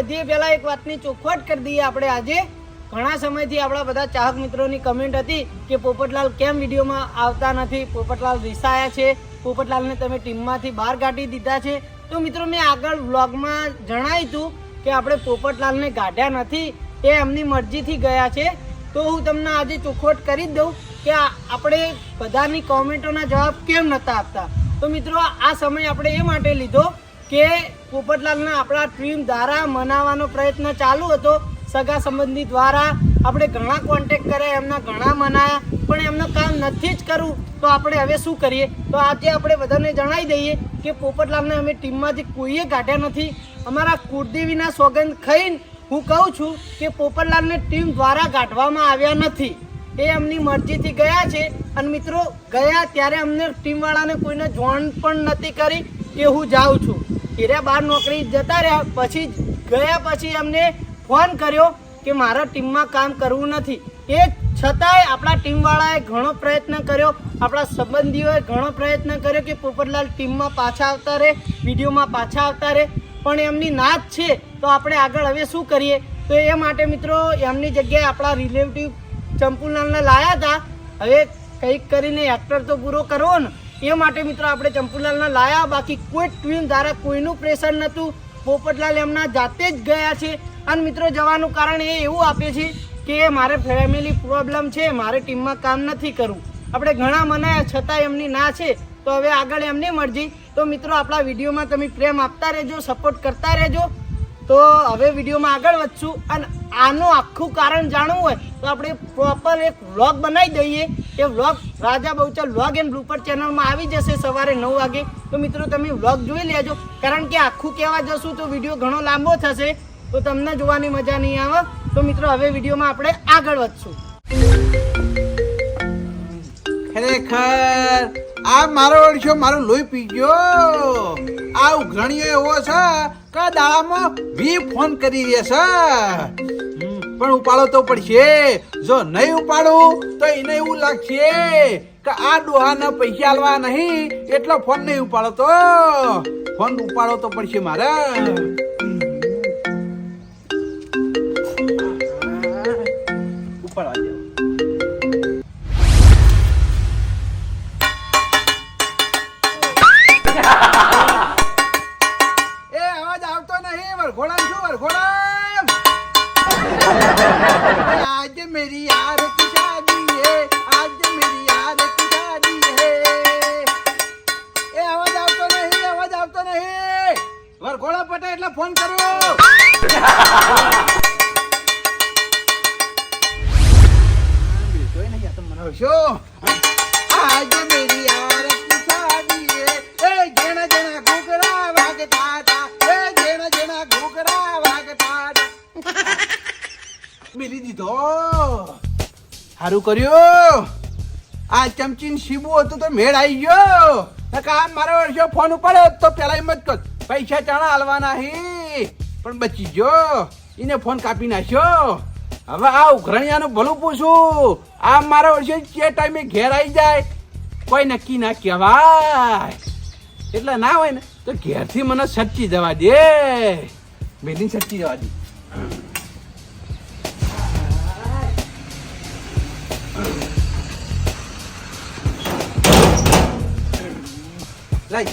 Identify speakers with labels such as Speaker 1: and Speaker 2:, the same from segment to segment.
Speaker 1: વધીએ પહેલા એક વાતની ચોખવટ કરી દઈએ આપણે આજે ઘણા સમયથી આપણા બધા ચાહક મિત્રોની કમેન્ટ હતી કે પોપટલાલ કેમ વિડીયોમાં આવતા નથી, પોપટલાલ રિસાયા છે, પોપટલાલને તમે ટીમમાંથી બહાર કાઢી દીધા છે. તો મિત્રો મેં આગળ વ્લોગમાં જણાવ્યું હતું કે આપણે પોપટલાલને કાઢ્યા નથી, એ એમની મરજીથી ગયા છે. તો હું તમને આજે ચોખવટ કરી જ દઉં કે આપણે બધાની કોમેન્ટોના જવાબ કેમ નહોતા આપતા. તો મિત્રો આ સમય આપણે એ માટે લીધો કે પોપટલાલને આપણા ટીમ દ્વારા મનાવવાનો પ્રયત્ન ચાલુ હતો. સગા સંબંધી દ્વારા આપણે ઘણા કોન્ટેક્ટ કર્યા, એમના ઘણા મનાયા, પણ એમનું કામ નથી જ કરવું. તો આપણે હવે શું કરીએ? તો આજે આપણે બધાને જણાવી દઈએ કે પોપટલાલને અમે ટીમમાંથી કોઈએ કાઢ્યા નથી. અમારા કુળદેવીના સોગંદ ખાઈને હું કહું છું કે પોપટલાલને ટીમ દ્વારા કાઢવામાં આવ્યા નથી, એ એમની મરજીથી ગયા છે. અને મિત્રો ગયા ત્યારે અમને ટીમવાળાને કોઈને જોઈન પણ નથી કરી કે હું જાઉં છું. એરા બહાર નોકરી જતા રહ્યા, પછી ગયા પછી એમને ફોન કર્યો કે મારા ટીમમાં કામ કરવું નથી. એ છતાંય આપણા ટીમવાળાએ ઘણો પ્રયત્ન કર્યો, આપણા સંબંધીઓએ ઘણો પ્રયત્ન કર્યો કે પોપટલાલ ટીમમાં પાછા આવતા રહે, વિડીયોમાં પાછા આવતા રહે, પણ એમની ના જ છે. તો આપણે આગળ હવે શું કરીએ? તો એ માટે મિત્રો એમની જગ્યાએ આપણા રિલેટિવ ચંપુલાલને લાયા હતા. હવે કંઈક કરીને એક્ટર તો પૂરો કરવો ને, એ માટે મિત્રો આપણે ચંપુલાલને લાયા. બાકી કોઈ ટીમ દ્વારા કોઈનું પ્રેશર નહોતું, પોપટલાલ એમના જાતે જ ગયા છે. અને મિત્રો જવાનું કારણ એ એવું આપે છે કે મારે ફેમિલી પ્રોબ્લેમ છે, મારે ટીમમાં કામ નથી કરવું. આપણે ઘણા મનાયા છતાં એમની ના છે. તો હવે આગળ એમની મરજી. તો મિત્રો આપણા વિડીયોમાં તમે પ્રેમ આપતા રહેજો, સપોર્ટ કરતા રહેજો. તો હવે વિડીયોમાં આગળ વધશું. અને આનું આખું કારણ જાણવું હોય તો આપણે પ્રોપર એક વ્લોગ બનાવી દઈએ. એ vlog Raja Bahuchar vlog and blooper ચેનલમાં આવી જશે સવારે 9 વાગે. તો મિત્રો તમે વ્લોગ જોઈ લેજો, કારણ કે આખું કહેવા જશું તો વિડીયો ઘણો લાંબો થશે, તો તમને જોવાની મજા નહીં આવે. તો મિત્રો હવે વિડીયોમાં આપણે આગળ વધશું.
Speaker 2: ખરેખર આ મારો ઓળખ્યો મારું લોહી પી ગયો. આ ઉઘરણીઓ એવો છે કે દાડામાં 20 ફોન કરી રહ્યા છે, પણ ઉપાડો તો પડશે. જો નહીં ઉપાડું તો એને એવું લાગશે કે આ ડોહાના પૈસા આલવા નહીં એટલો ફોન નહીં ઉપાડો. તો ફોન ઉપાડો તો પડશે મારે. ઉપાડવા જાવ. आज मेरी यार की शादी है, आज मेरी यार की शादी है. ए आवाज આવતો નહીં. વરઘોડા પટે એટલે ફોન કરો. જોઈ નહીં તો મને શું? आज मेरी यार की शादी है, ए જેણા જેણા ઘૂઘરા વાગતા હતા, એ જેણા જેણા ઘૂઘરા વાગતા હતા. મેલી દીધો. સારું કર્યું. આ ચમચીન શીબુ હતું તો મેળ આવી ગયો. કામ મારો વર્ષો ફોન ઉપાડ્યો તો પેલા એમ જ કર પૈસા ચાણા હાલવાના હી, પણ બચી ગયો. એને ફોન કાપી નાખ્યો. હવે આ ઉઘરણિયાનું ભલું પૂછું, આ મારો વર્ષે જે ટાઈમે ઘેર આવી જાય કોઈ નક્કી ના કહેવાય. એટલે ના હોય ને તો ઘેરથી મને સચ્ચી જવા દે, મેલી સચ્ચી જવા દે.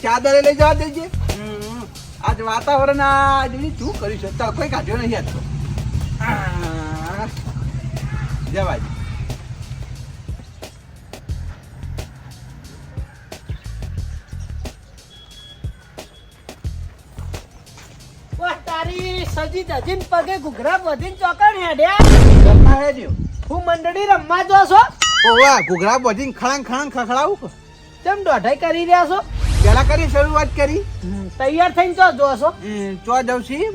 Speaker 2: ચાદરે લઈ જવા દેજે. આજ વાતાવરણ શું કર્યું છે? ચાલ કોઈ કાઢ્યો નહીં આજ તો. જવા દે.
Speaker 1: તારી સજી દજીન પગે ઘૂઘરા બધીન ચોકણ હેડ્યા. હું મંડળી રમવા જો છો?
Speaker 2: ઓવા ઘૂઘરા બધીન ખળાંગ ખળાંગ ખખડાવું.
Speaker 1: કેમ દોઢાઈ કરી રહ્યા છો?
Speaker 2: પેલા કરી શરૂઆત કરી.
Speaker 1: તૈયાર થઈને ચો જો છો?
Speaker 2: ચો જઉં છી.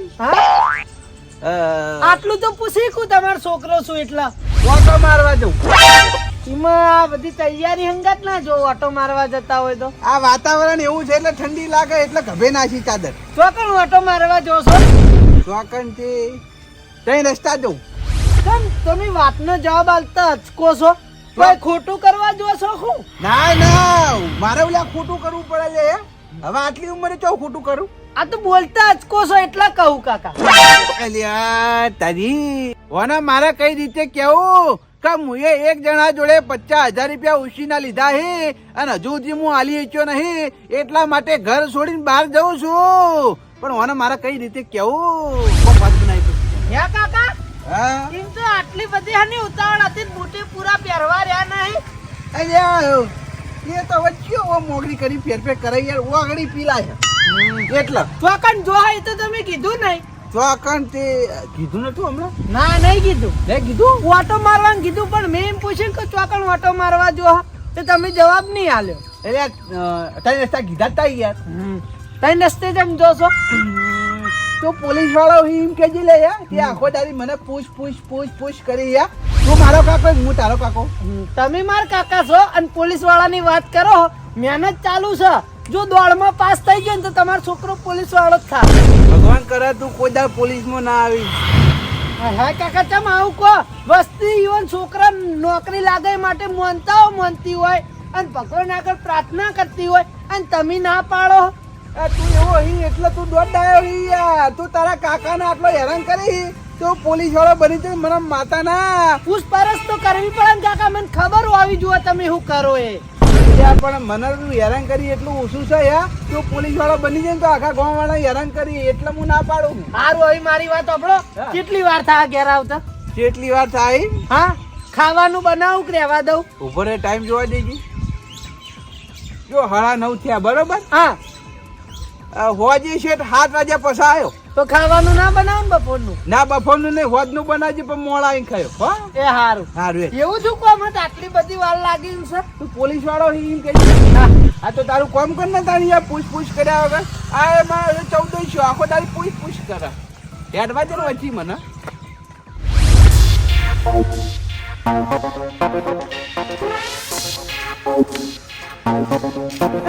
Speaker 1: આટલું તો પૂછી કું તમારો છોકરો છું એટલા
Speaker 2: ઓટો મારવા જઉં.
Speaker 1: એમાં આ બધી તૈયારી હંગાત ના જો ઓટો મારવા જતા હોય તો.
Speaker 2: આ વાતાવરણ એવું છે એટલે ઠંડી લાગે એટલે ગભે નાખી ચાદર.
Speaker 1: ચોકણ ઓટો મારવા જો છો?
Speaker 2: ચોકણ થી તઈ રસ્તા જઉં.
Speaker 1: કેમ તમે વાતનો જવાબ આલતા અચકો છો? કોઈ ખોટું કરવા જો છો? હું
Speaker 2: ના ના મારે ઓલા ખોટું કરવું પડે છે. હવે આટલી ઉંમરે ચો ખોટું કરું?
Speaker 1: આ તો બોલતા અચકો છો એટલા કહું કાકા.
Speaker 2: અલ્યા તારી ઓને મારે કઈ રીતે કેવું કે મુએ એક જણા જોડે 50,000 રૂપિયા ઉછીના લીધા હે અને હજુ સુધી હું આલી શક્યો નહીં, એટલા માટે ઘર છોડીને બહાર જઉં છું. પણ ઓને મારે કઈ રીતે કેવું વાત બનાવી
Speaker 1: હે કાકા
Speaker 2: હા
Speaker 1: એમ તો આટલી બધી હાની ઉતાવળ હતી ને બુટી પૂરા પહેરવા રહ્યા નહીં.
Speaker 2: અલ્યા એ તો વચ્ચે મોગરી કરી ફેરફેર કરાઈ યાર ઓગળી પીલાય એટલે
Speaker 1: ચોકન જો એ તો તમે કીધું નહીં.
Speaker 2: ચોકન તે કીધું નતું હમણાં
Speaker 1: ના નહીં કીધું.
Speaker 2: મેં કીધું
Speaker 1: ઓટો મારવાનું કીધું પણ મેં એમ પૂછ્યું કે ચોકન ઓટો મારવા જો તો તમે જવાબ નહીં આલ્યો.
Speaker 2: એટલે તને રસ્તા કીધા તા યાર
Speaker 1: તઈ રસ્તે જેમ જોશો
Speaker 2: તો પોલીસ વાળો એમ કેજી લે યાર કે આખો દાડી મને પૂછ કરી યાર તું મારો કાકો હું તારો કાકો.
Speaker 1: તમે માર કાકા છો અને પોલીસ વાળાની વાત કરો. મહેનત ચાલુ છે. જો દોડમાં પાસ થઈ ગયો ને તો તમારો છોકરો પોલીસ વાળો જ થાય.
Speaker 2: ભગવાન કરે તું કોઈ દાડ પોલીસમાં ના આવી.
Speaker 1: હા કાકા ચમ આવું કહો. વસ્તી યુવાન છોકરા નોકરી લાગે માટે મોનતી હોય અને ભગવાન આગળ પ્રાર્થના કરતી હોય અને તમે ના પાડો.
Speaker 2: તું એવો અહીં એટલે તું દોડ ડાયો યાર તું તારા કાકાને આટલો હેરાન કરી તો પોલીસ વાળો બની તો મને માતા ના
Speaker 1: પૂછપરછ તો કરવી પડે ને કાકા. મને ખબર હોવી જોઈએ તમે શું કરો એ.
Speaker 2: પણ મને તું હેરાન કરી એટલું ઓછું છે યાર તું પોલીસ વાળો બની જાય ને તો આખા ગામ વાળા હેરાન કરી એટલે હું ના પાડું.
Speaker 1: સારું હવે મારી વાત સાંભળો. કેટલી વાર થાય ઘેર આવતા?
Speaker 2: કેટલી વાર થાય?
Speaker 1: હા ખાવાનું બનાવું કે રહેવા દઉં?
Speaker 2: ઉપર ટાઈમ જોવા દેજી. જો 9:30 થયા બરોબર.
Speaker 1: હા
Speaker 2: હોજી છે 7 વાગ્યા પછી આવ્યો
Speaker 1: તો ખાવાનું ના બનાવ ને બપોરનું?
Speaker 2: ના બફોરનું નહીં હોજનું બનાવજે પણ મોડા આવીને ખાયો હો.
Speaker 1: એ સારું
Speaker 2: સારું
Speaker 1: એવું શું કહો મને આટલી બધી વાર લાગી છે.
Speaker 2: તું પોલીસ વાળો એમ કે આ તો તારું કામ કર ને તારી યાર પૂછ કર્યા વગર આ એમાં 1400 આખો તારી પૂછ કરે હેડવા દે ને વચ્ચી મને.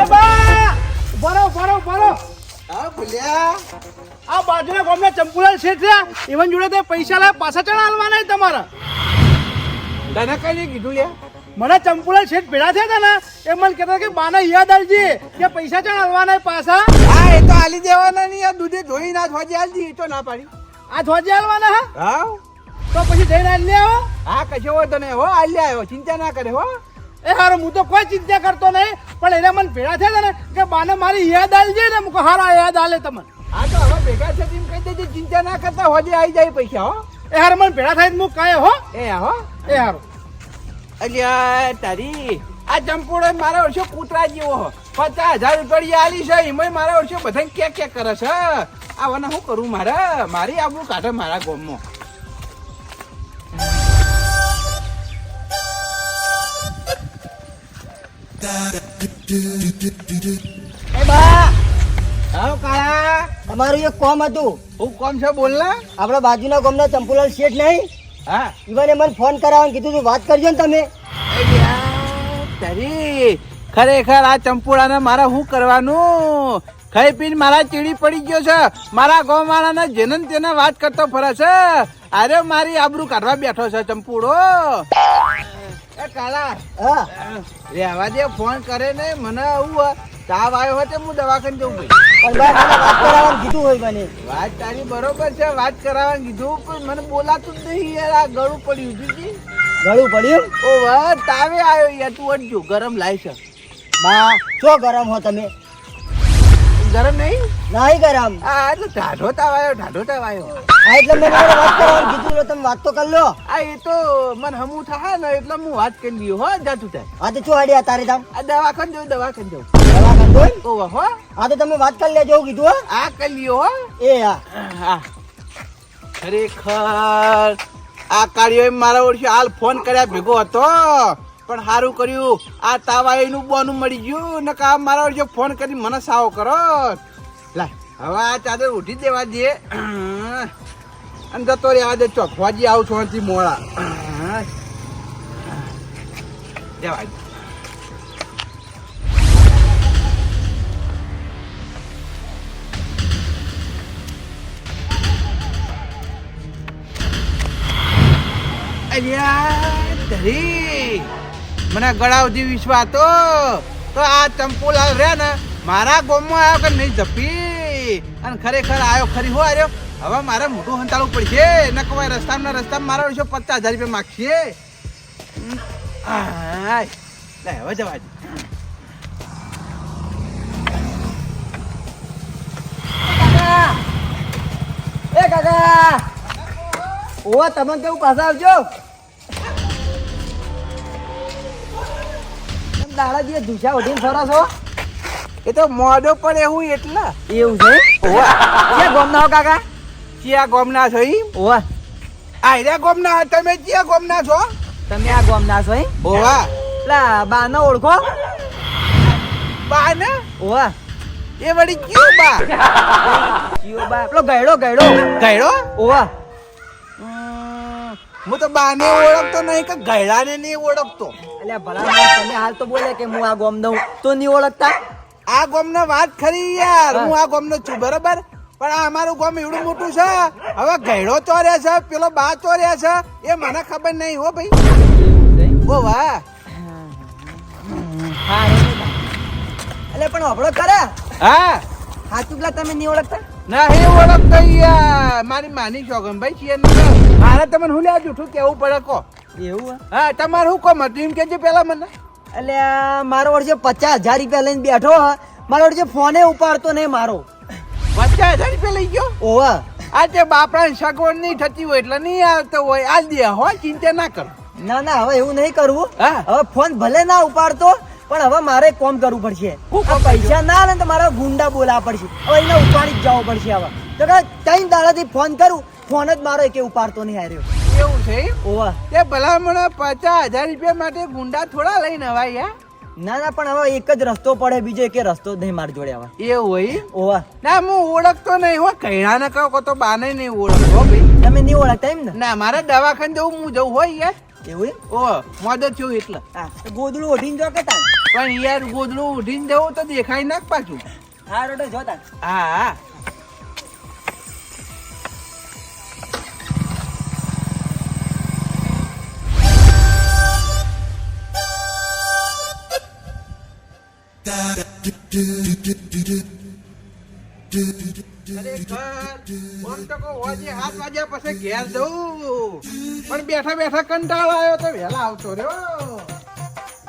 Speaker 1: એ બા બરો
Speaker 2: હા ભૂલ્યા
Speaker 3: આ બાજુના ગામના ચંપુલાલ શેઠ છે એવન જોડે તે પૈસા લાવ પાછા ચણા હાલવાના તમારા.
Speaker 2: તને કઈ નહીં કીધું લ્યા?
Speaker 3: મને ચંપુલાલ શેઠ ભેળા થયા હતા ને એ મને કહેતા કે બાના યાદ આવજે કે પૈસા ચણા હાલવાના પાછા.
Speaker 2: હા એ તો આલી દેવાના નહીં યાર દૂધે ધોઈ ના હોજે આલજી એ તો ના પાડી.
Speaker 3: આ ધોજે હાલવાના હા
Speaker 2: હા
Speaker 3: તો પછી જઈને હાલ લે આવો.
Speaker 2: હા કશો હોય તને હો આલ્યા આવ્યો ચિંતા ના કરે હો.
Speaker 3: એ હારું હું તો કોઈ ચિંતા કરતો નહીં પણ એને મને ભેળા થયા હતા ને કે બાને મારી યાદ આવજે ને મુકો હારા યાદ આલે તમને.
Speaker 2: હા તો હવે ભેગા છે એમ કહી દેજે ચિંતા ના કરતા હોજે આવી જાય પૈસા હો.
Speaker 3: એ હારું મને ભેળા થાય હું કહે હો.
Speaker 2: એ હો
Speaker 3: એ હારું
Speaker 2: અલ્યા તારી આ ચંપુડો મારા વર્ષો કૂતરા જેવો 50,000 રૂપિયા આલી છે એમાં મારા વર્ષો બધા કે કરે છે. આવાને શું કરું મારી આબરૂ કાઢે મારા ગામમાં.
Speaker 1: એ બા
Speaker 2: હા કાળા
Speaker 1: તમારું એક કોમ હતું.
Speaker 2: હું કોમ છે બોલ ને.
Speaker 1: આપણા બાજુના ગામના ચંપુલાલ શેઠ નહીં
Speaker 2: હા
Speaker 1: ઈવને મને ફોન કરાવવાનું કીધું તું વાત કરજો ને તમે.
Speaker 2: તારી ખરેખર આ ચંપુડાને મારે શું કરવાનું? ખાઈ પીને મારા ચીડી પડી ગયો છે. મારા ગામ વાળાને જેને તેને વાત કરતો ફરે છે. અરે મારી આબરૂ કાઢવા બેઠો છે ચંપુડો. એ કાલા
Speaker 1: હા
Speaker 2: રેવા દે ફોન કરે ને મને આવું તાવ આવ્યો હોય તો હું દવાખાને જવું ભાઈ.
Speaker 1: પણ બા મને વાત કરાવવાનું કીધું હોય મને.
Speaker 2: વાત તારી બરોબર છે વાત કરાવવાનું કીધું પણ મને બોલાતું જ નહીં યાર. આ ગળું પડ્યું જીજી.
Speaker 1: ગળું પડ્યું?
Speaker 2: ઓ વાહ તાવે આવ્યો યાર તું અડજો ગરમ લાય છે.
Speaker 1: બા છો ગરમ હો તમે?
Speaker 2: ગરમ નહીં
Speaker 1: નહીં ગરમ.
Speaker 2: આ એટલે ઢાઢો તાવ આવ્યો.
Speaker 1: હા એટલે મેં મારે વાત કરવાનું કીધું એટલે તમે વાત તો કરી લો.
Speaker 2: આ એ તો મને હમું થાય ને એટલે હું વાત કરી લ્યો હો જાતું થાય.
Speaker 1: હા તો શું આડિયા તારે તામ
Speaker 2: આ દવાખાને જવું
Speaker 1: દવાખાને જોઈ?
Speaker 2: ઓવા હો
Speaker 1: હા તો તમે વાત કરી લેજો એવું કીધું હો.
Speaker 2: આ કરી લ્યો હો.
Speaker 1: એ હા
Speaker 2: હા ખરેખર આ કાર્યો મારા વર્ષે હાલ ફોન કર્યા ભેગો હતો પણ સારું કર્યું આ તાવાઈનું બોનું મળી ગયું ને કા મારા વર્ષે ફોન કરી મને સાવો કરો. લાય હવે આ ચાદર ઉઠી દેવા દે અને જતો રહેવા દે ચોખવાજી આવું છો થી મોડા જવા દે. મને ગળા સુધી વિશ્વાસ તો આ ચંપુલાલ રે ને મારા ગામમાં આવ્યો કે નહીં જપી અને ખરેખર આયો ખરી હો આર્યો. હવે મારે મોટું હંતાળવું પડશે. ન કવાય રસ્તામાં મારો 50,000 રૂપિયા માગશે. આય લે હવે જવા દે.
Speaker 1: એ કાકા ઓ તમે કેવું પાછા આવજો. દાડા જે ધુસા ઉઠીને ફરો છો
Speaker 2: એ તો મોઢો પડે એવું એટલે
Speaker 1: એવું છે. ક્યાં ગોમ ના હો કાકા?
Speaker 2: ચિયા ગોમના છો ઈ?
Speaker 1: ઓવા
Speaker 2: આયરા ગોમના. તમે ચિયા ગોમના છો?
Speaker 1: તમે આ ગોમ ના છો એમ?
Speaker 2: ઓવા
Speaker 1: પેલા બા ને ઓળખો?
Speaker 2: બા ને
Speaker 1: ઓવા
Speaker 2: એ વળી કયું બા?
Speaker 1: જીઓ બા પેલો ગયડો
Speaker 2: ગયડો?
Speaker 1: ઓવા
Speaker 2: હું તો બાને ઓળખતો નહીં કે ગયડાને નહીં ઓળખતો.
Speaker 1: એટલે ભલા તમે હાલ તો બોલે કે હું આ ગોમ દઉં તો નહીં ઓળખતા.
Speaker 2: આ ગોમનો વાત ખરી યાર. હું આ ગોમનો છું બરોબર, પણ આ અમારું ગોમ એવડું મોટું છે. હવે ગયડો ચોર્યા છે, પેલો બા ચોર્યા છે, એ મને ખબર નહીં હો ભાઈ. ઓ વાહ.
Speaker 1: એટલે પણ હબળો કરે
Speaker 2: હા
Speaker 1: હાચું પેલા તમે નહીં ઓળખતા?
Speaker 2: નહીં ઓળખતો યાર. મારી માની શોગન ભાઈ છીએ ને. મારે તમને હું લ્યા જૂઠું કેવું પડે કો?
Speaker 1: એવું
Speaker 2: હા તમારે શું કોમ હતું એમ કેજો પેલા મને.
Speaker 1: એટલે મારો વર્ષે 50,000 રૂપિયા લઈને બેઠો હ. મારો વર્ષે ફોને ઉપાડતો નહીં મારો.
Speaker 2: 50,000 રૂપિયા લઈ ગયો?
Speaker 1: ઓવા
Speaker 2: આ તે બાપરાને સગવડ નહીં થતી હોય એટલે નહીં આવતો હોય. આજ દે હો, ચિંતા ના કરો.
Speaker 1: ના હવે એવું નહીં કરવું.
Speaker 2: હા.
Speaker 1: હવે ફોન ભલે ના ઉપાડતો પણ હવે મારે કોમ કરવું પડશે. આ પૈસા ના આવે ને તો મારે ગુંડા બોલાવવા પડશે. હવે એને ઉપાડી જ જવો પડશે. હવે તો કે 3 દાડાથી ફોન કરું, ફોન જ મારો એકે ઉપાડતો નહીં હાર્યો.
Speaker 2: એવું છે?
Speaker 1: ઓવા
Speaker 2: તે ભલામણ 50,000 રૂપિયા માટે ગુંડા થોડા લઈને અવાય યાર.
Speaker 1: ના પણ હવે એક જ રસ્તો પડે, બીજો એક રસ્તો જ નહીં મારી જોડે. હવે
Speaker 2: એવું હોય?
Speaker 1: ઓવા
Speaker 2: ના હું ઓળખતો નહીં હો. કૈરાને કહો તો બાને નહીં ઓળખતો ભાઈ.
Speaker 1: તમે નહીં ઓળખતા એમ ને?
Speaker 2: ના મારે દવાખાને જવું, હું જવું હોય યાર.
Speaker 1: એવું એમ?
Speaker 2: ઓ મોદો થયું એટલે.
Speaker 1: હા તો ગોદડું ઓઢીને જો કે તાન.
Speaker 2: પણ યાર ગોદડું ઉઠીને જવું તો દેખાય નાખ પાછું.
Speaker 1: હા રોડે જો તાન.
Speaker 2: હા ઘેર જવું પણ બેઠા બેઠા કંટાળો આવ્યો તો વહેલા આવતો રહ્યો.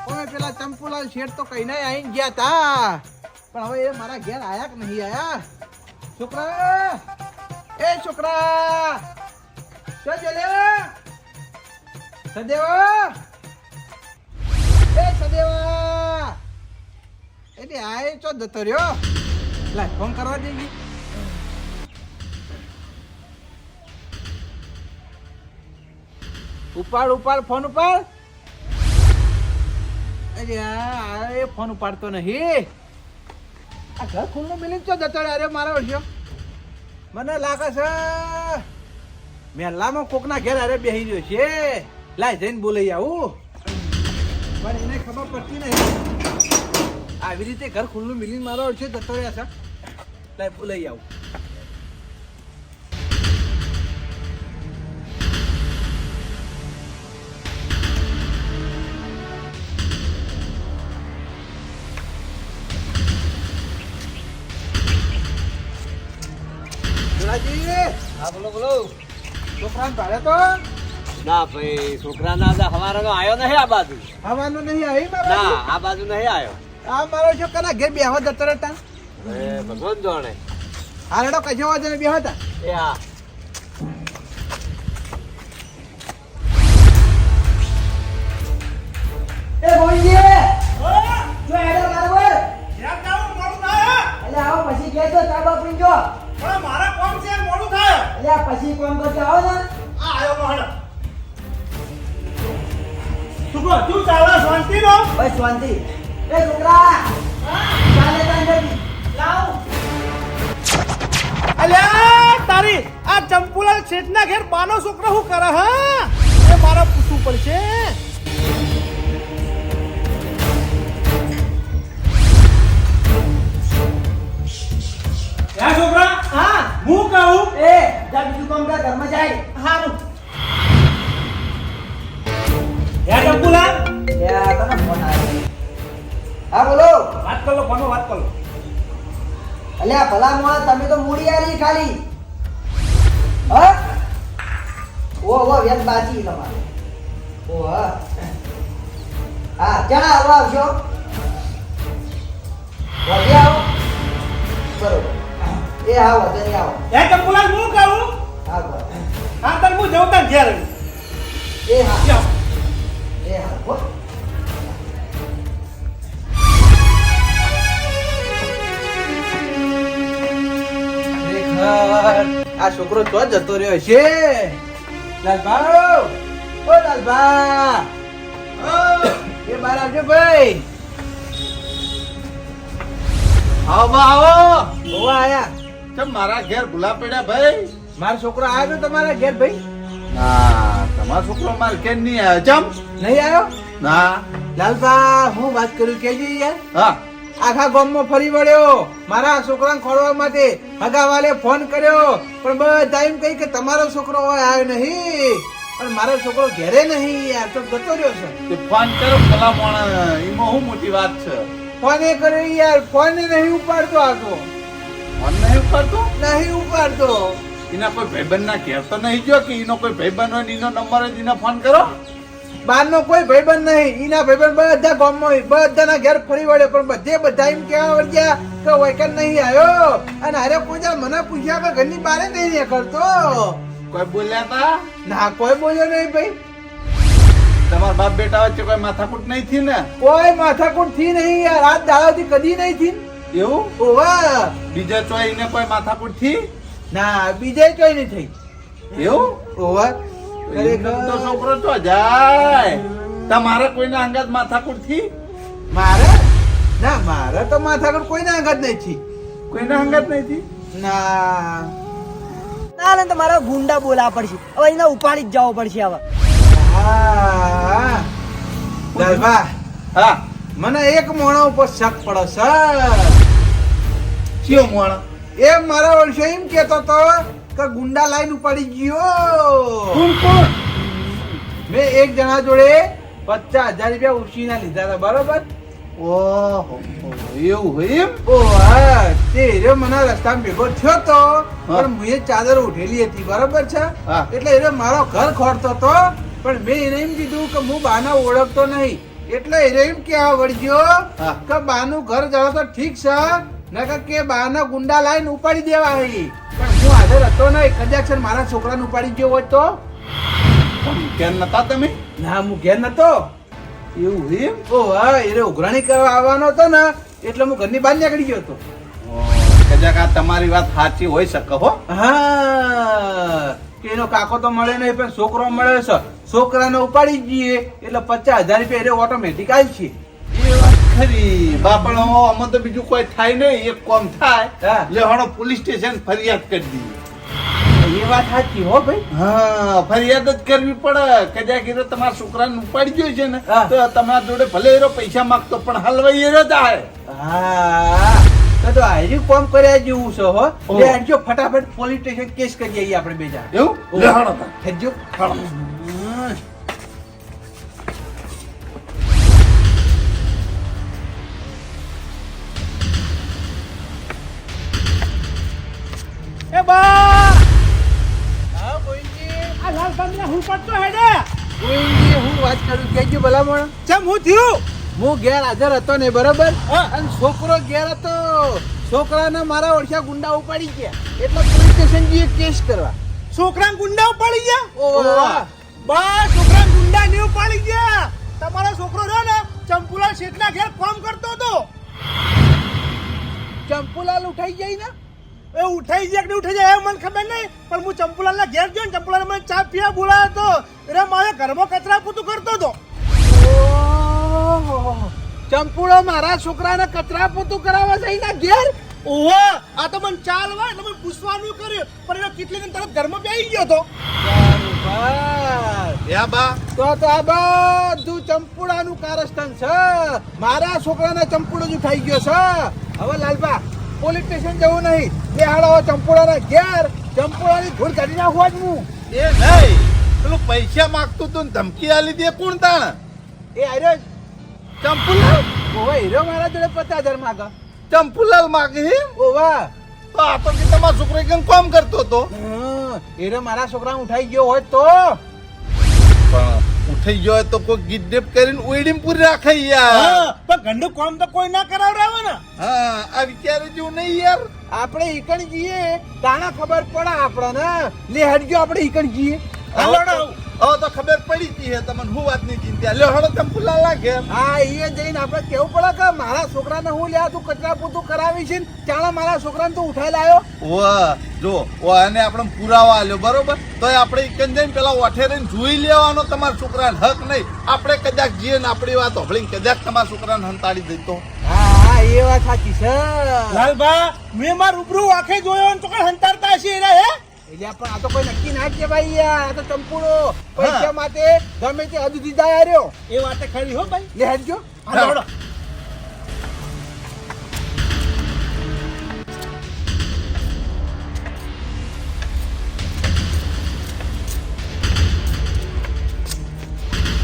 Speaker 2: તમે પેલા ચંપુલાલ શેઠ તો કઈ નહીં આવીને ગયા તા, પણ હવે એ મારા ઘેર આયા કે નહીં આયા? છોકરા એ છોકરા શું ચાલે? સદેવા એ સદેવા એટલે આ ચો જતો રહ્યો. લાય ફોન કરવા દેજે. ઉપાડ ફોન ઉપાડ. અરે આ ફોન ઉપાડતો નહીં. આ ઘર ખુલ્લું મિલી ચો જતો રહ્યો. અરે મારા વર્ષો મને લાગે છે મેલામાં કોકના ઘેર અરે બેસી રહ્યો છે. લાય જઈને બોલાઈ આવું, પણ એને ખબર પડતી નહીં. આવી રીતે ઘર ખુલ્લું મિલીને મારો છે જતો રહ્યા છે. લાય બોલાઈ આવું.
Speaker 4: હા બોલો.
Speaker 2: છોકરાને ભાડે તો
Speaker 4: ના ભાઈ છોકરા ના હવારનો આવ્યો નહીં આ બાજુ.
Speaker 2: આવવાનું નહીં આવી
Speaker 4: ના
Speaker 2: મારા.
Speaker 4: આ બાજુ નહીં આવ્યો.
Speaker 2: આ મારો છોકરા ઘેર બેહવા જતો રહેતા.
Speaker 4: ભગવાન જાણે.
Speaker 2: હારડો કશો વાંધો નહીં બેહવા હતા.
Speaker 4: એ હા
Speaker 1: એ બોલજે જો એડો બરાબર એટલે આવો પછી કહેજો ચા બાપરી જો
Speaker 3: મારા કોમ છે મોડું થાય.
Speaker 1: એટલે પછી કોમ કરતા આવો ને.
Speaker 3: આ આયો મહારાજ. શું ચાલે શાંતિ નો?
Speaker 1: બસ શાંતિ. એ છોકરા ચાલે તાંડવી લાવ.
Speaker 3: અલ્યા તારી આ ચંપુલાલ શેઠના ઘેર બાનો છોકરો શું કરે? હા એ મારા પૂછવું પડશે.
Speaker 1: યા છોકરા હા
Speaker 3: હું કહું
Speaker 1: એ જા બીજું કામ કર ઘરમાં જાય.
Speaker 3: હારું યા ચંપુલાલ
Speaker 1: યા તને ફોન આવ્યો. હા બોલો.
Speaker 3: વાત કર લો, ફોનમાં વાત કર લો.
Speaker 5: અલ્યા ભલા મોણા તમે તો મૂડી આલી ખાલી હા ઓ વ્યત બાચી તમારે ઓ હા ક્યાં આવશો વધે આવો બરોબર એ હા વધે નહીં આવો
Speaker 3: એ ચંપુલાલ હું કહું
Speaker 5: હા બરોબર
Speaker 3: હા તને હું જઉં તાર ઘેર
Speaker 5: એ હા
Speaker 3: જાઓ.
Speaker 5: એ હા હો.
Speaker 2: ખરેખર આ છોકરો તો જતો રહ્યો છે લાલભા ઓ લાલભા એ બહાર આવજો ભાઈ
Speaker 6: આવો બા આવો
Speaker 2: ઓવા આયા
Speaker 6: કેમ મારા ઘેર ભૂલા પડ્યા ભાઈ
Speaker 2: મારો છોકરો આવ્યો તો તમારા ઘેર ભાઈ
Speaker 6: ના તમારો છોકરો મારે ઘેર નહીં આવ્યો ચમ
Speaker 2: નહીં આવ્યો
Speaker 6: ના
Speaker 2: લાલભા હું વાત કરું કેજો યાર
Speaker 6: હા
Speaker 2: આખા ગામમાં ફરી વળ્યો મારા છોકરાને ખોડવા માટે હગાવાલે ફોન કર્યો પણ બધા એમ કહી કે તમારો છોકરો હોય આવ્યો નહીં પણ મારો છોકરો ઘેરે નહીં યાર તો જતો રહ્યો છે
Speaker 6: તે ફોન કરો ભલા મોણા એમાં શું મોટી વાત છે
Speaker 2: ફોને કર્યો યાર ફોન નહીં ઉપાડતો આતો
Speaker 6: ફોન નહીં ઉપાડતો
Speaker 2: નહીં ઉપાડતો
Speaker 6: એના કોઈ ભાઈબંધ ના ઘેર તો નહીં જો કે એનો કોઈ ભાઈબંધ હોય ને એનો નંબર જ એને ફોન કરો
Speaker 2: બારનો કોઈ ભાઈબંધ નહીં એના ભાઈબંધ બધા ગામમાં બધાના ઘેર ફરી વળ્યો પણ બધા એમ કહેવા વળ્યા કે વૈકન નહીં આવ્યો અને અરે કોઈ જા મને પૂછ્યા કે ઘરની બારે નહીં નીકળતો
Speaker 6: કોઈ બોલ્યા તા
Speaker 2: ના કોઈ બોલ્યો નહીં ભાઈ
Speaker 6: તમારા બાપ બેટા વચ્ચે કોઈ માથાકૂટ નહીં થી ને
Speaker 2: કોઈ માથાકૂટ થી નહીં યાર રાત દાડાથી કદી નહીં થી
Speaker 6: એવું
Speaker 2: ઓવા
Speaker 6: બીજા ચોય એને કોઈ માથાકૂટ થી
Speaker 2: ના બીજે કોઈ નહીં થઈ
Speaker 6: એવું
Speaker 2: ઓવા
Speaker 6: એકદમ તો છોકરો તો જાય તમારે કોઈના અંગાત માથાકૂટ થી
Speaker 2: મારે ના મારે તો માથાકૂટ કોઈના આગળ નહીં થી
Speaker 6: કોઈના અંગાત નહીં થી
Speaker 2: ના
Speaker 5: ના ને તમારા ગુંડા બોલાવા પડશે હવે એને ઉપાડી જ જવો પડશે હવે
Speaker 2: હા લાલભા
Speaker 6: હા
Speaker 2: મને એક મોણા ઉપર શક પડે છે
Speaker 6: કયો મોણા
Speaker 2: એ મારા વર્ષે એમ કેતો તો કે ગુંડા લાઈન ઉપાડી ગયો મેં એક જણા જોડે 50,000 રૂપિયા ઉછીના લીધા હતા બરોબર
Speaker 6: ઓહો એવું હોય એમ
Speaker 2: ઓ હા તે રે મને રસ્તામાં ભેગો થયો તો પણ મુએ ચાદર ઉઠેલી હતી બરોબર છે
Speaker 6: હા.
Speaker 2: એટલે એ મારો ઘર ખોરતો તો પણ મેં એને એમ કીધું કે હું બાના ઓળખતો નહીં એટલે એને એમ કહેવા વળગ્યો
Speaker 6: હા.
Speaker 2: કે બાનું ઘર જાવ તો ઠીક છે નકર કે બાના ગુંડા લાઈન ઉપાડી દેવા હઈ પણ હું હાજર હતો નહીં કદાચ છે મારા છોકરાને ઉપાડી ગયો હોય તો
Speaker 6: કેમ નતા તમે
Speaker 2: ના હું ઘેર નતો
Speaker 6: એવું એમ
Speaker 2: ઓ હા એ ઉઘરાણી કરવા આવવાનો હતો ને એટલે હું ઘરની બહાર નીકળી ગયો હતો
Speaker 6: કદાચ આ તમારી વાત સાચી હોઈ શકે હો
Speaker 2: હા કે એનો કાકો તો મળે નહીં પણ છોકરો મળે છે છોકરાને ઉપાડી જ જઈએ એટલે 50,000 રૂપિયા એ ઓટોમેટિક આવી છે
Speaker 6: એ વાત ખરી બાપણ આમાં તો બીજું કોઈ થાય નહીં એક કોમ થાય
Speaker 2: હા.
Speaker 6: લે હણો પોલીસ સ્ટેશન ફરિયાદ કરી દીધી
Speaker 2: એ વાત સાચી હો ભાઈ
Speaker 6: હા ફરિયાદ જ કરવી પડે કદાચ એરો તમારા છોકરાને ઉપાડી ગયો છે ને
Speaker 2: હા.
Speaker 6: તો તમારા જોડે ભલે એરો પૈસા માંગતો પણ હલવાઈ એરો જ આવે
Speaker 2: હા તો હારી કોમ કર્યા જેવું છે હો
Speaker 6: ઓહ.
Speaker 2: લે હટજો ફટાફટ પોલીસ સ્ટેશન કેસ કરી આવીએ આપણે બે જણા
Speaker 6: એવું લે હણો તા.
Speaker 2: હટજો
Speaker 3: એ બા
Speaker 2: હા ગોવિંદજી
Speaker 3: આ લાલ સામે હું પડતો હેડે
Speaker 2: ગોવિંદજી હું વાત કરું કેજો ભલામણ
Speaker 3: ચમ હું થયું
Speaker 2: હું ઘેર હાજર હતો ને બરાબર
Speaker 3: હા.
Speaker 2: અને છોકરો ઘેર હતો છોકરાને મારા ઓળખ્યા ગુંડા ઉપાડી ગયા એટલે પોલીસ સ્ટેશન જઈએ કેસ કરવા
Speaker 3: છોકરા ગુંડા ઉપાડી ગયા
Speaker 2: ઓહ.
Speaker 3: બા છોકરા ગુંડા નહીં ઉપાડી ગયા તમારો છોકરો રહ્યો ને ચંપુલાલ શેઠના ઘેર કામ કરતો હતો
Speaker 2: ચંપુલાલ ઉઠાઈ જાય ને
Speaker 3: એ ઉઠાઈ જાય કે નહીં ઉઠાઈ જાય એ મને ખબર નહીં પણ હું ચંપુલાલના ઘેર ગયો ને ચંપુલાલ મને ચા પીવા બોલાયો હતો એટલે મારે ઘરમાં કચરા પોતું કરતો હતો
Speaker 2: ઓહો. ચંપુડો મારા છોકરાને કચરા પોતું કરાવવા જઈને ઘેર
Speaker 3: ઓહો આ તો મને ચાલવા એટલે મને પૂછવાનું કર્યું પણ એ કેટલી દિન તરત ઘરમાં બેસી ગયો હતો
Speaker 2: બરાબર.
Speaker 6: યા બા
Speaker 2: તો આ બધું ચંપુડાનું કારસ્થાન છે મારા છોકરાને ચંપુડો જ ઉઠાઈ ગયો છે હવે લાલબા પોલીસ સ્ટેશન જવું નહીં બે હાડો ચંપુડાના ઘેર ચંપુડાની ધૂળ કાઢી નાખવા જ હું
Speaker 6: એ નહીં પેલું પૈસા માંગતું તું ને ધમકી આલી દે કોણ તાણ
Speaker 2: એ આર્યો
Speaker 6: ચંપુલાલ
Speaker 2: ઓવે હીરો મારા જોડે 50,000 માંગે
Speaker 6: ચંપુલાલ માગે હે?
Speaker 2: ઓવા
Speaker 6: તો આ તો કે તમારો છોકરો એકદમ કામ કરતો હતો.
Speaker 2: એને મારા છોકરા ઉઠાઈ ગયો હોય તો
Speaker 6: પણ ઉઠાઈ ગયો હોય તો કોઈ કિડનેપ કરીને ઓઈડીમ પૂરી રાખે યાર.
Speaker 3: હા, પણ ગંડુ કામ તો કોઈ ના કરાવડાવે ને.
Speaker 6: હા આ વિચારે જેવું નહીં યાર.
Speaker 2: આપણે ઈકણ જઈએ તાણા ખબર પડે આપણને. લે હટજો આપણે ઈકણ જઈએ.
Speaker 3: હાલો ને.
Speaker 6: હવે તો ખબર પડી ગઈ હે તમને હું વાતની ચિંતા. લ્યો હળો ચંપુલાલ લાગે.
Speaker 2: હા એ જઈને આપણે કેવું પડે કે મારા છોકરાને હું લ્યા તું કચરા પોતું કરાવી છે ને ચાલો મારા છોકરાને તું ઉઠાઈ લાયો.
Speaker 6: વાહ જો અને આપણે પુરાવા આલ્યો બરોબર તો આપણે ઈકન જઈને પેલા ઓઠે રહીને જોઈ લેવાનો તમારા છોકરાને હક નહીં. આપણે કદાચ જઈએ ને આપણી વાત હોભળીને કદાચ તમારા છોકરાને હંતાડી દઈતો.
Speaker 2: હા એ વાત સાચી છે.
Speaker 3: લાલભા મેં માર રૂબરૂ આંખે જોયો ને તો કઈ હંતારતા હશે એના હે.
Speaker 2: એટલે પણ આ તો કોઈ નક્કી ના કહેવાય યાર. આ તો ચંપુડો પૈસા માટે ગમે તે હદ સુધી જાય રહ્યો.
Speaker 3: એ વાતે ખરી હો ભાઈ.
Speaker 2: લે હટજો.
Speaker 3: હાલો હાલો.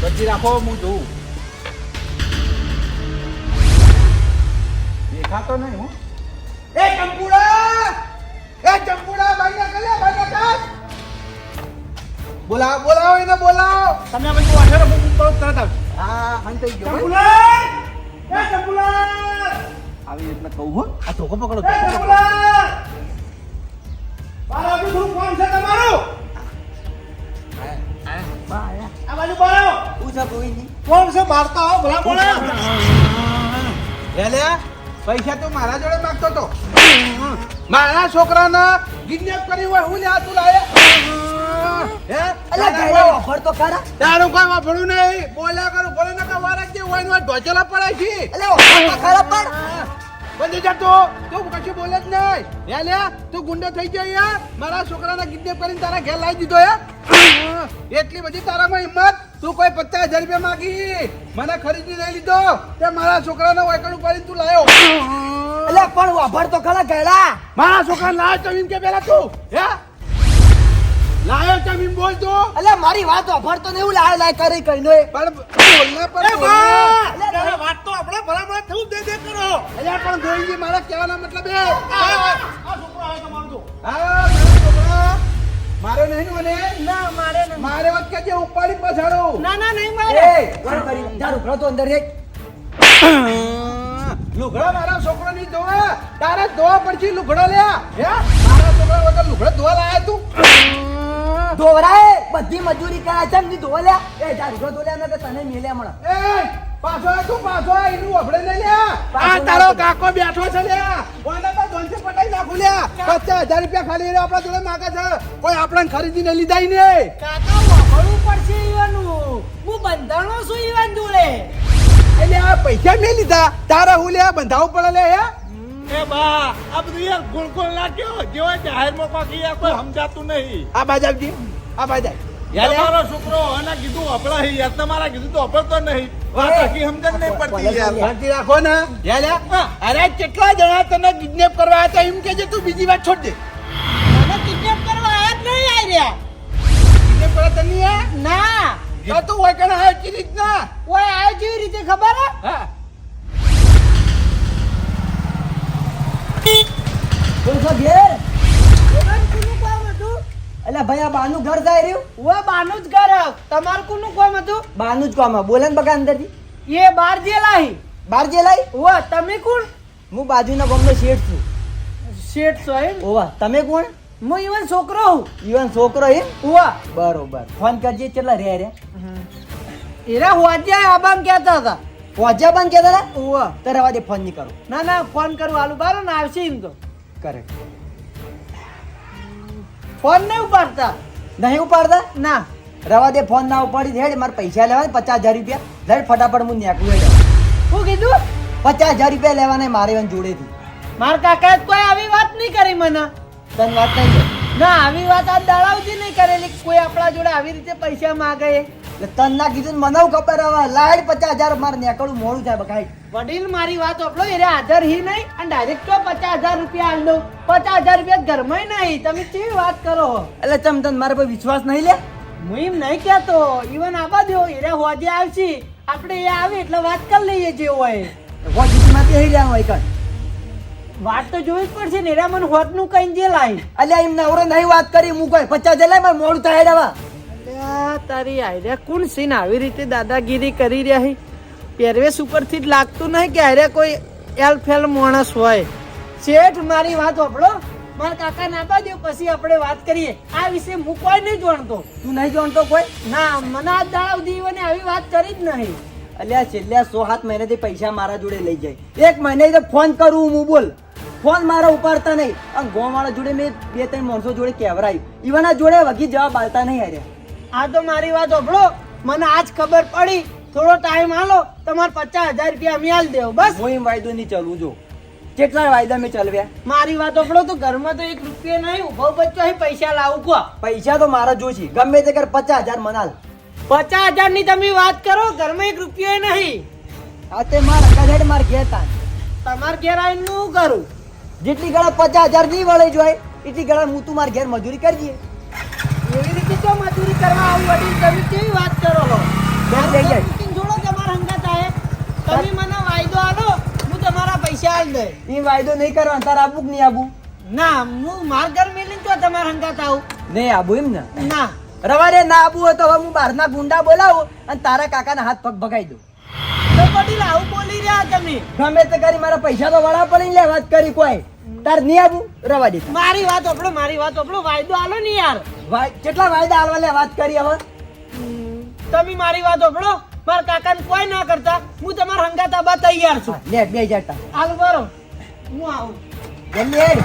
Speaker 2: પછી રાખો હું જોઉં. દેખાતો નહીં હું. એ ચંપુડા ભાઈને કલે ભાઈને કાઢ. બોલાવો બોલાવો એને બોલાવો.
Speaker 3: તમે બધું વાઠેરો હું તરત આવજો.
Speaker 2: હા હંતાઈ ગયો ભાઈ.
Speaker 3: ચંપુલાલ! એ ચંપુલાલ!
Speaker 2: આવી એટલે કહું હો. આ ધોકો પકડો
Speaker 3: એ ચંપુલાલ! બહાર આવજો, થોડું કામ છે તમારું. આ બાજુ બહાર આવો. કોણ છે બહાર તો આવો ભલા બોલા.
Speaker 2: લે પૈસા તો મારા જોડે માંગતો તો. મારા છોકરાને કિડનેપ કરી હોય હું લ્યા તું લાય. હે
Speaker 5: અલા ગયલા ઓફર તો ખરા.
Speaker 2: તારું કોઈ વાપરું નહીં. બોલ્યા કરું બોલે ને કે વારા જે હોય ને ઢોચેલા પડે છે.
Speaker 5: અલા ઓફર તો ખરા પણ
Speaker 2: બંધ જતો તું કશું બોલે જ નહીં. હે લે તું ગુંડો થઈ ગયો યાર. મારા છોકરાને કિડનેપ કરીને તારા ઘેર લાવી દીધો યાર. એટલી બધી તારામાં હિંમત. તું કોઈ 50,000 રૂપિયા માંગી મને ખરીદી નહીં લીધો તે મારા છોકરાને વાયકણું કરીને તું લાયો.
Speaker 5: અલા પણ ઓફર તો ખરા ગયલા.
Speaker 2: મારા છોકરાને લાયો ચમીન કે પેલા તું હે લાયો ચમીન બોલ તું.
Speaker 5: અલા મારી વાત ઓફર તો નહીં લાય કરી કઈનો
Speaker 2: પણ બોલને પણ
Speaker 3: એ
Speaker 2: બોલ.
Speaker 3: બા! તારા વાત તો આપણે ભલામણ થવું દે કરો.
Speaker 2: અલ્યા પણ ગોવિંદજી મારા કહેવાનો મતલબ એ
Speaker 3: આ છોકરો આવે તમારો તો.
Speaker 2: હા મારા છોકરા મારે નહીં મને
Speaker 1: ના મારે નહીં.
Speaker 2: મારે વાત કે ઉપાડી પછાડો.
Speaker 1: ના ના નહીં મારે.
Speaker 5: એ કોણ કરી જા રૂકડો તો અંદર રે.
Speaker 2: લુગડા મારા છોકરો ની ધોવા તારે ધોવા પડશે લુગડા લ્યા હે મારા છોકરા વગર લુગડા ધોવા લાયા તું.
Speaker 5: ધોવરાય બધી મજૂરી કરે છે ની ધોલ્યા. એ જા રૂકડો ધોલ્યા ને તને મેલ્યા મળે.
Speaker 2: એ પાછો આ તું પાછો આ એનું વફડે ને લ્યા.
Speaker 5: પાછો
Speaker 2: આ તારો કાકો બેઠો છે લ્યા. ઓને તો ધોનસે પટાઈ નાખું લ્યા. 50,000 રૂપિયા ખાલી આપણા જોડે માંગે છે. કોઈ આપણને ખરીદીને લીધા ય નહીં.
Speaker 1: કાકા વાપરવું પડશે ઈવાનું. હું બંધાણો છું ઈવાન જોડે.
Speaker 2: એટલે આ પૈસા મેં લીધા તારા હું લ્યા બંધાવું પડે લે હે.
Speaker 3: એ બા આ બધું યાર ગુણગુણ લાગ્યો જેવા જાહેરમાં પાકી યાર કોઈ સમજાતું નહીં.
Speaker 2: આ બાજાવજી આ બાજા
Speaker 3: તમારો છોકરો આના કીધું અપડા હી યાર તમારા કીધું તો અપડતો નહીં. વાત આખી સમજણ નહીં પડતી યાર.
Speaker 2: શાંતિ રાખો ને યાર. અરે કેટલા જણા તને કિડનેપ કરવા હતા એમ કે તું બીજી વાત છોડ દે.
Speaker 1: મને કિડનેપ કરવા આયા જ નહીં આઈ રહ્યા.
Speaker 2: કિડનેપ કરવા તને નહીં આ?
Speaker 1: ના
Speaker 2: તો તું હોય કણ આવે ચી રીતના
Speaker 1: ઓય આ જેવી રીતે ખબર હે?
Speaker 2: હા
Speaker 5: કોણ છો ઘેર?
Speaker 1: ઓય કોનું કામ હતું?
Speaker 5: અલા ભાઈ આ બાનું ઘર જાય રહ્યું.
Speaker 1: ઓય બાનું જ ઘર હે. તમારું કોનું કામ હતું?
Speaker 5: બાનું જ કામ બોલે ને બકા અંદરથી.
Speaker 1: એ બાર જેલા હી.
Speaker 5: બાર જે લાઈ.
Speaker 1: ઓય તમે કોણ?
Speaker 5: હું બાજુના ગામનો શેઠ છું.
Speaker 1: શેઠ છો એમ?
Speaker 5: ઓવા તમે કોણ?
Speaker 1: હું ઈવન છોકરો હું.
Speaker 5: ઈવન છોકરો એમ.
Speaker 1: ઓવા
Speaker 5: બરોબર ફોન કરજે કેટલા રે
Speaker 1: એરા હોજ્યા આબામ કહેતા હતા.
Speaker 5: પહોંચ્યા બંધ કેતા હતા.
Speaker 1: ઓવા
Speaker 5: તો રવા દે ફોન નહીં કરો.
Speaker 1: ના ના ફોન કરું આલુ બારો ને આવશે એમ તો.
Speaker 5: કરેક્ટ
Speaker 1: ફોન નહીં ઉપાડતા.
Speaker 5: નહીં ઉપાડતા.
Speaker 1: ના
Speaker 5: રવા દે ફોન ના ઉપાડી દે મારે પૈસા લેવા 50,000 રૂપિયા લઈ ફટાફટ હું નીકળું.
Speaker 1: શું કીધું?
Speaker 5: 50,000 રૂપિયા લેવાના મારે એવન જોડેથી.
Speaker 1: મારા કાકાએ કોઈ આવી વાત નહીં કરી મને.
Speaker 5: તને વાત નહીં છે.
Speaker 1: ના આવી વાત આજ દાડાવતી નહીં કરેલી. કોઈ આપણા જોડે આવી રીતે પૈસા માંગે.
Speaker 5: એટલે તને ના કીધું ને મને ખબર હવે લાઈટ 50,000 મારે નીકળવું મોડું થાય બકાઈ.
Speaker 1: વડીલ મારી વાત આપલો એને આધાર હી નહીં અને ડાયરેક્ટ તો 50,000 રૂપિયા આલ દઉં. 50,000 રૂપિયા ઘરમાં નહીં. તમે કેવી વાત કરો?
Speaker 5: એટલે ચમ તને મારા પર વિશ્વાસ નહીં લે.
Speaker 1: હું એમ નહીં કહેતો. ઈવન આબા દો એને હોજે આવશે. આપણે એ આવે એટલે વાત કરી લઈએ જે હોય.
Speaker 5: વોજીમાંથી હઈ રહ્યા હોય કણ.
Speaker 1: વાત તો જોવી જ પડશે ને. એરા મને હોટનું કઈ જે લાઈ.
Speaker 5: અલ્યા એમ નવરો નહીં વાત કરી હું કોઈ 50 લાય મારે મોડું થાય રેવા.
Speaker 1: અલ્યા તારી આયરા કોણ સીન આવી રીતે દાદાગીરી કરી રહ્યા છે? પહેરવેશ ઉપરથી જ લાગતું નહીં કે આયરા કોઈ એલ ફેલ માણસ હોય. શેઠ મારી વાત સાંભળો. મારા કાકા નાખવા દો પછી આપણે વાત કરીએ. આ વિશે હું કોઈ નહીં જાણતો.
Speaker 5: તું નહીં જાણતો કોઈ?
Speaker 1: ના મને આ દાડા સુધી મને આવી વાત કરી જ નહીં.
Speaker 5: અલ્યા છેલ્લા 6-7 મહિનાથી પૈસા મારા જોડે લઈ જાય. એક મહિને તો ફોન કરું હું બોલ, ફોન મારા ઉપાડતા નહીં. અને ગોવાળા જોડે મેં 2-3 માણસો જોડે કહેવરાયું, ઈવાના જોડે વગી જવાબ આલતા નહીં હારે.
Speaker 1: આ તો મારી વાત સાંભળો. મને આજ ખબર પડી. થોડો ટાઈમ આલો, તમારે 50,000 રૂપિયા અમે આલ દેવો બસ.
Speaker 5: હું એમ વાયદો નહીં ચાલવું. જો કેટલા વાયદા મેં ચાલવ્યા.
Speaker 1: મારી વાત સાંભળો. તો ઘરમાં તો 1 રૂપિયો નહીં. ઉભો બચ્ચો અહીં પૈસા લાવું કહો.
Speaker 5: પૈસા તો મારા જોશે ગમે તે કર. 50,000 મનાલ.
Speaker 1: 50,000 ની તમે વાત કરો. ઘરમાં 1 રૂપિયો નહીં.
Speaker 5: આ તે મારા કઢેડ માર ઘેર તા
Speaker 1: તમારે ઘેર આવીને હું કરું?
Speaker 5: જેટલી ગળા 50,000 નહીં વળે જોય એટલી ગળા હું તું માર ઘેર મજૂરી કરજે.
Speaker 1: એવી રીતે તો મજૂરી કરવા આવું વડીલ? તમે કેવી વાત કરો છો?
Speaker 5: ઘેર લઈ જાય.
Speaker 1: જોડો તમારા હંગાત આયે. તમે મને વાયદો આલો, હું તમારા પૈસા આલ દે.
Speaker 5: એ વાયદો નહીં કરવાનો. તાર આબુ કે નહીં આબુ?
Speaker 1: ના હું માર ઘર મેલીને તો તમારા હંગાત આવું.
Speaker 5: નહીં આબુ એમ ને?
Speaker 1: ના
Speaker 5: રવારે ના આબુ હોય તો હવે હું બહારના ગુંડા બોલાવું અને તારા કાકાના હાથ પગ ભગાઈ દઉં.
Speaker 1: તો વડીલ આવું બોલી રહ્યા તમે.
Speaker 5: ગમે તે કરી મારા પૈસા તો વડા પડી લે. વાત કરી કોઈ તાર નહીં આબુ રવા દે.
Speaker 1: મારી વાત સાંભળો. મારી વાત સાંભળો. વાયદો આલો ને યાર.
Speaker 5: કેટલા વાયદા આલવા લે વાત કરી હવે.
Speaker 1: તમે મારી વાત સાંભળો. મારા કાકાને કોઈ ના કરતા હું તમારા હંગાત આવવા તૈયાર છું.
Speaker 5: લે 2,000 તા
Speaker 1: હાલ બરો હું આવું.
Speaker 5: જલ્દી હેડ.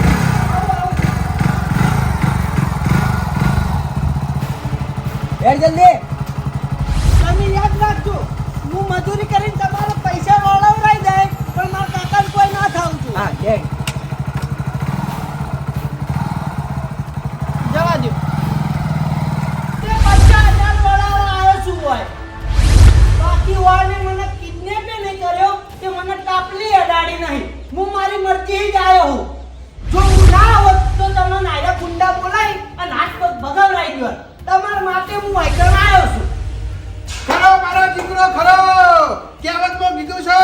Speaker 5: હેડ જલ્દી.
Speaker 1: તમે યાદ રાખજો. હું મજૂરી કરીને તમારા પૈસા વળવરાઈ જાય પણ મારા કાકાને કોઈ ના થાવું છું.
Speaker 5: હા હેડ.
Speaker 1: જવા દો. તે 50,000 વળાવવા આવ્યો છું હોય. બાકી વાળને મને કિડનેપ નહીં કર્યો કે મને ટાપલી અડાડી નહીં. હું મારી મરજી જ આવ્યો હું. જો હું ના હોત તો તમને આયરા ગુંડા બોલાવી અને હાથ પગ ભગાવરાઈ ગયો. તમારા માટે હું વાયકણ આવ્યો છું.
Speaker 2: ખરો મારો દીકરો ખરો. કહેવતમાં કીધું છે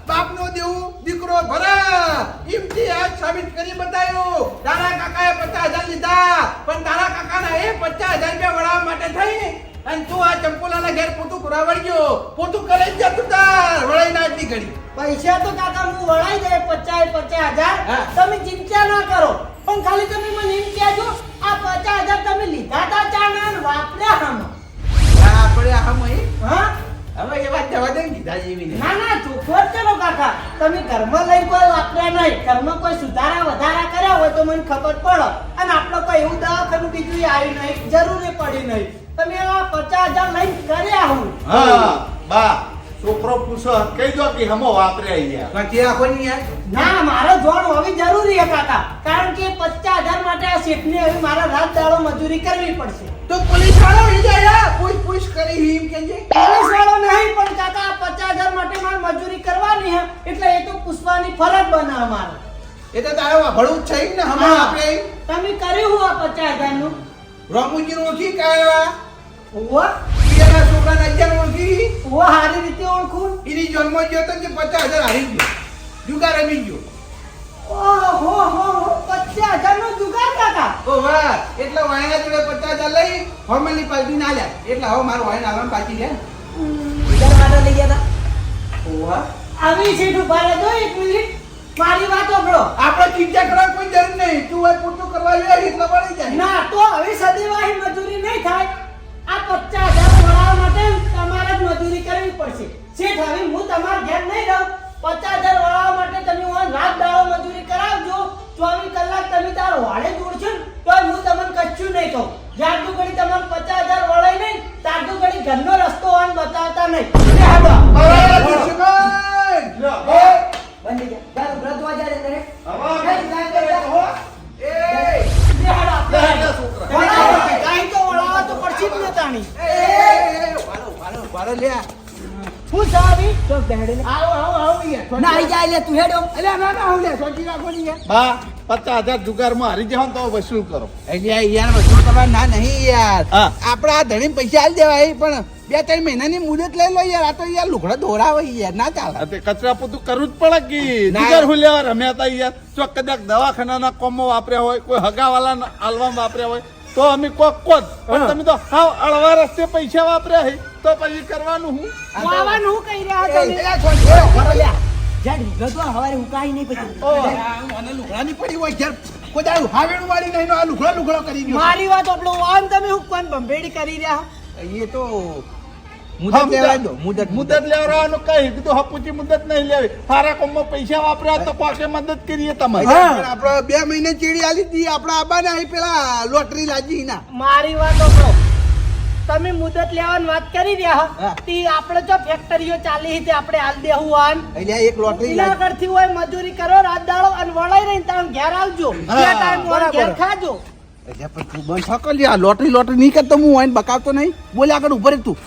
Speaker 2: બાપનું દેવું દીકરો ભરા. એમથી આજ સાબિત કરી બતાવ્યું. તારા કાકાએ 50,000 લીધા પણ તારા કાકાના એ 50,000 રૂપિયા વળાવવા માટે થઈ અને તું આ ચંપુલાના ઘેર પોતું કરાવડી ગયો. પોતું કરે જ જતું તાર વળાઈ ના એટલી ઘડી.
Speaker 1: પૈસા તો કાકા હું વળાઈ જાય 50,000.
Speaker 2: હા.
Speaker 1: તમે ચિંતા ના કરો. પણ ખાલી તમે મને એમ કહેજો આ 50,000 તમે લીધા તા ચાના અને વાપર્યા હામાં?
Speaker 2: આપણે આ મહી
Speaker 1: હા
Speaker 2: હવે એ વાત જવા દે ને કીધા જેવી ને.
Speaker 1: ના ના ચોખ્ખો જ કરો કાકા. તમે ઘરમાં લઈને કોઈ વાપર્યા નહીં. ઘરમાં કોઈ સુધારા વધારા કર્યા હોય તો મને ખબર પડે. અને આપણો કોઈ એવું દવાખાનું બીજું આવ્યું નહીં, જરૂરી પડી નહીં. તમે આ 50,000 લઈને કર્યા હું.
Speaker 6: હા બા છોકરો પૂછો કહી દો કે હમો વાપરે યાર.
Speaker 2: કાંચી રાખો ની યાર.
Speaker 1: ના મારે જોણ હોવી જરૂરી છે કાકા. કારણ કે 50,000 માટે આ શેઠને હવે મારા રાત દાડો મજૂરી કરવી પડશે.
Speaker 2: તો પોલીસ વાળો ઈ જાય પૂછ કરી એમ કેજે.
Speaker 1: પોલીસ વાળો નહીં પણ કાકા આ 50,000 માટે મારે મજૂરી કરવાની છે એટલે એ તો પૂછવાની ફરજ બને અમારે.
Speaker 2: એ તો તારે વાભળું જ છે ને હમણાં આપણે
Speaker 1: તમે કર્યું હું આ 50,000 નું?
Speaker 2: રમુજી ઓળખી કાયા
Speaker 1: ઓવા
Speaker 2: ઈયાના છોકરાને અગિયાર ઓળખી.
Speaker 1: ઓવા સારી રીતે ઓળખું.
Speaker 2: એની જન્મ ગયો તો કે 50,000 હારી ગયો. જુગાર રમી ગયો.
Speaker 1: ઓહો હો 50,000 નો જુગાર કાકા.
Speaker 2: ઓ વાહ એટલે વાયના જોડે 50,000 લઈ ફોર્મલી પાછી ના લ્યા. એટલે હવે મારું વાયના આલવાનું પાછી લે.
Speaker 5: બીજા માટે લઈ ગયા તા.
Speaker 2: ઓવા
Speaker 1: આવી છે ઉભા રહેજો 1 મિનિટ. મારી વાત સાંભળો.
Speaker 2: આપણે ચિંતા કરવાની કોઈ જરૂર નહીં. તું હોય પૂરતું કરવા જોઈએ એટલે પડી જાય.
Speaker 1: ના તો હવે સદીવાહી મજૂરી નહીં થાય. આ 50,000 વળાવવા માટે તમારે જ મજૂરી કરવી પડશે. શેઠ હવે હું તમારા ઘેર નહીં રહું. 50,000 વળાવવા માટે તમે હું રાત દાડો મજૂરી કરાવજો. 24 કલાક તમે તાર વાડે જોડશો ને તો હું તમને કશું નહીં કહું. જાદુ ઘડી તમારે 50,000 વળાય નહીં તાદુ ઘડી ઘરનો રસ્તો વાન બતાવતા નહીં.
Speaker 2: બરાબર શિકાય.
Speaker 5: બંધ ગયા. ચાલ વ્રતવા જાય રે.
Speaker 1: કાંઈ તો વળાવવા તો પડશે જ ને તાણી.
Speaker 2: વાળો લે.
Speaker 1: શું સાવી?
Speaker 5: તો બેહડે ને.
Speaker 2: આવો યાર.
Speaker 5: ના આઈ જાય લે તું હેડો.
Speaker 2: અલ્યા ના આવ લે. સોચી રાખો ની યાર.
Speaker 6: બા 50,000 જુગારમાં હારી જાવ તો વસૂલ કરો.
Speaker 2: એટલે યાર વસૂલ કરવા ના નહીં યાર
Speaker 6: હા.
Speaker 2: આપણે આ ધણી પૈસા આલી દેવાય પણ 2-3 મહિનાની મુદત લઈ લો યાર. આ તો યાર લુગડા દોરાવે યાર, ના ચાલે.
Speaker 6: આ તે કચરા પોતું કરવું જ પડે કે
Speaker 2: ના.
Speaker 6: જુગાર હું લેવા રમ્યા હતા યાર. જો કદાચ દવાખાનાના કોમમાં વાપર્યા હોય, કોઈ હગાવાલા આલવામાં વાપર્યા હોય તો અમે કોક પણ તમે તો હાવ અળવા રસ્તે પૈસા વાપર્યા છે તો પછી કરવાનું હું.
Speaker 1: વાવાનું હું કહી રહ્યા
Speaker 2: એ,
Speaker 1: તમે
Speaker 2: એ, છોડ, છોડ, છોડ, લ્યા.
Speaker 5: જ્યાં વિગતો હવારે ઉકાઈ નહીં પછી
Speaker 6: ઓ,
Speaker 2: આ મને લુગડાની પડી હોય યાર. કોઈ દાડું હાવેણું વાળી નહીં નો આ લુગડો કરી ગયો.
Speaker 1: મારી વાત આપણો વાન તમે હું કોણ ભંભેડી કરી રહ્યા હો?
Speaker 2: એ તો મુદત લેવાય દો.
Speaker 6: મુદત લેવાનું કઈ કીધું હપુચી મુદત નહીં લેવી. સારા કોમમાં પૈસા વાપર્યા તો કોકે મદદ કરીએ તમારી.
Speaker 2: પણ આપણે 2 મહિને ચીડી આલી હતી આપણા આબાને અહીં પેલા લોટરી લાજી ના.
Speaker 1: મારી વાત આપણો તમે મુદત લેવાની વાત કરી રહ્યા હો
Speaker 2: હા.
Speaker 1: તે આપણે જો ફેક્ટરીઓ ચાલી છે આપણે હાલ દેવું વાન
Speaker 2: એટલે એક લોટરી
Speaker 1: એના
Speaker 2: લાજી.
Speaker 1: કરતી હોય મજૂરી કરો રાત દાડો અને વળાઈ રહીને તમે ઘેર આવજો
Speaker 6: હા,
Speaker 1: બે ટાઈમ વાળા ઘેર ખાજો
Speaker 2: એટલે પણ તું બંધ થા કર લ્યા. લોટરી નહીં કરતો હું વાઈન બકાવતો નહીં. બોલે આગળ ઉભો રે તું.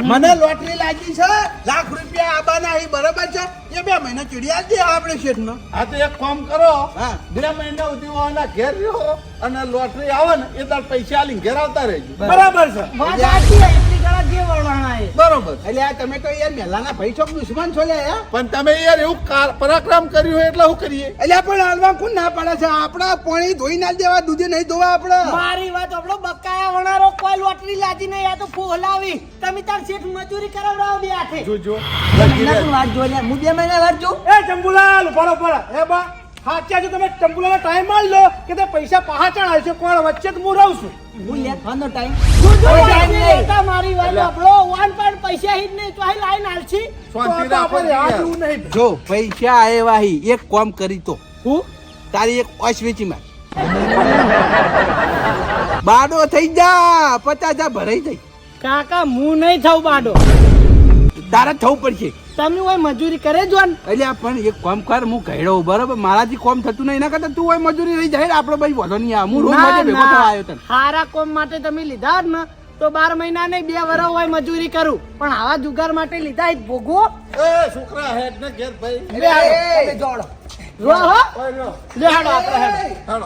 Speaker 2: મને લોટરી લાગી છે ₹1,00,000 આબાના અહીં બરાબર છે. એ 2 મહિના ચીડી આલી દે આપણે શેઠનો.
Speaker 6: આ તો એક કામ કરો,
Speaker 2: હા.
Speaker 6: 2 મહિના સુધી વાના ઘેર રહ્યો અને લોટરી આવે ને એ તાર પૈસા આલીને ઘેર આવતા રહેજો.
Speaker 3: બરાબર છે
Speaker 1: વાત સાચી છે, એટલી ગળા જે વળવાના એ
Speaker 6: બરોબર.
Speaker 2: એટલે આ તમે તો યાર મહેલાના ભાઈ છો કે દુશ્મન છો લ્યા.
Speaker 6: પણ તમે યાર એવું પરાક્રમ કર્યું હોય એટલે શું કરીએ?
Speaker 2: એટલે પણ હાલમાં કોણ ના પાડે છે? આપણા પાણી ધોઈ ના દેવા, દૂધે નહીં ધોવા આપણે.
Speaker 1: મારી વાત આપણો બકાયા વણારો કોઈ લોટરી લાજી નહીં આ તો ફોલાવી તમે તાર શેઠ મજૂરી કરાવડાવો બે હાથે
Speaker 6: જોજો
Speaker 5: મહિના તું વાત જો લે હું 2 મહિના વાત જો
Speaker 3: એ ચંપુલાલ ઉભા રહો. એ બા સાચા જો તમે ચંપુલાલનો ટાઈમ માલ લો કે તે પૈસા પહાચાણ આવશે કોણ વચ્ચે તો હું રહું છું.
Speaker 5: હું લે ફોનનો ટાઈમ
Speaker 1: જોજો
Speaker 5: હવે
Speaker 1: વાંચી
Speaker 5: time નહીં.
Speaker 1: લેતા મારી વાત આપણો વાન પણ પૈસા હિત નહીં તો આ લાઈન હાલશી
Speaker 6: શાંતિ
Speaker 3: તો
Speaker 6: રાખો
Speaker 3: આપણે આ
Speaker 6: યાર.
Speaker 3: જેવું નહીં.
Speaker 2: જો પૈસા આવ્યા હી એક કામ કરી તો હું તારી એક ઓશ વેચી માર. બાડો થઈ જા 50,000 ભરાઈ જાય.
Speaker 1: કાકા હું નહીં થઉં બાડો
Speaker 2: તારે થવું પડશે.
Speaker 1: તમે હોય મજૂરી કરે જો ને
Speaker 2: એટલે આ પણ એક કામ કર, હું ઘેડો બરાબર, મારાથી કામ થતું નહીં. એના કરતા તું હોય મજૂરી રહી જાય. આપણે ભાઈ વધો નહીં આવે. હું રોજ
Speaker 1: ના,
Speaker 2: મજે ભેગો
Speaker 1: ના.
Speaker 2: થવા આવ્યો તને.
Speaker 1: હારા કોમ માટે તમે લીધા જ ને તો 12 મહિના નહીં 2 વર્ષ હોય મજૂરી કરું પણ આવા જુગાર માટે લીધા જ ભોગવો
Speaker 6: એ છોકરા હેડ ને ઘેર ભાઈ.
Speaker 2: તમે જોડો.
Speaker 1: રો હો
Speaker 6: ઓય રહ્યો.
Speaker 1: લે હાડો આપણે હેડો.
Speaker 6: હાલો.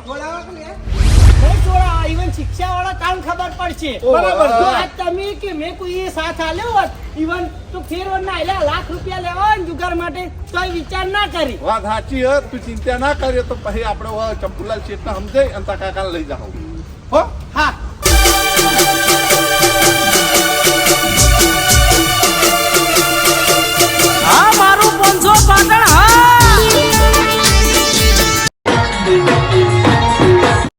Speaker 1: નહીં છોડા ઇવન શિક્ષા વાળા કામ ખબર પડશે
Speaker 3: બરાબર.
Speaker 1: તો આજ તમે કે મેં કોઈ એ સાથ આલ્યો હોત ઇવન તો ફેર ના એટલે ₹1,00,000 લેવા હોય ને જુગાર માટે તો વિચાર ના કરી
Speaker 6: વાત સાચી હે, તું ચિંતા ના કરીએ તો પછી આપણે ચંપુલાલ શેઠને સમજાય અને તારા કાકાને લઈ જાઓ. હો